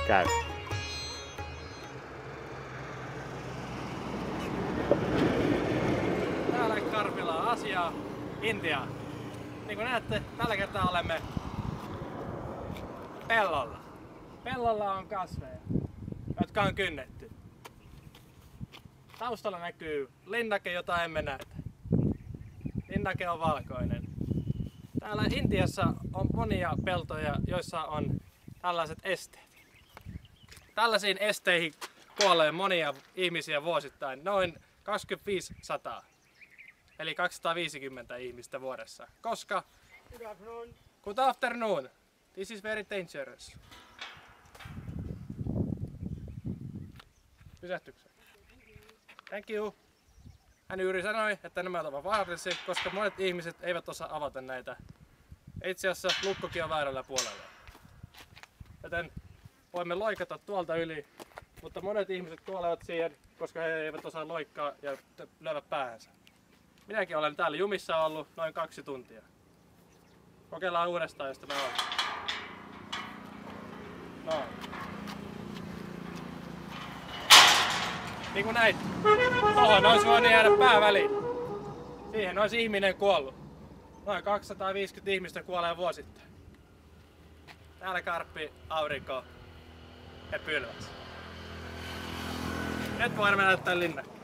Käy. Täällä Karpilla on Aasiaa, Intiaa. Niin kuin näette, tällä kertaa olemme pellolla. Pellolla on kasveja, jotka on kynnetty. Taustalla näkyy linnake, jota emme näe. Linnake on valkoinen. Täällä Intiassa on monia peltoja, joissa on tällaiset esteet. Tällaisiin esteihin kuolee monia ihmisiä vuosittain, noin 2500. Eli 250 ihmistä vuodessa. Koska? Good afternoon. This is very dangerous. Pysähtyksä. Thank you. Hän juuri sanoi, että nämä ovat vaarallisia, koska monet ihmiset eivät osaa avata näitä. Itse asiassa lukkokin on väärällä puolella. Joten voimme loikata tuolta yli, mutta monet ihmiset kuolevat siihen, koska he eivät osaa loikkaa ja lyövät päähänsä. Minäkin olen täällä jumissa ollut noin 2 tuntia. Kokeillaan uudestaan, jos tämä on. No. Niin kuin näit, tohon olisi voinut jäädä pää väliin. Siihen olisi ihminen kuollut. Noin 250 ihmistä kuolee vuosittain. Täällä Karppi, aurinko ja pylväs. Nyt voimme näyttää linnakkeja.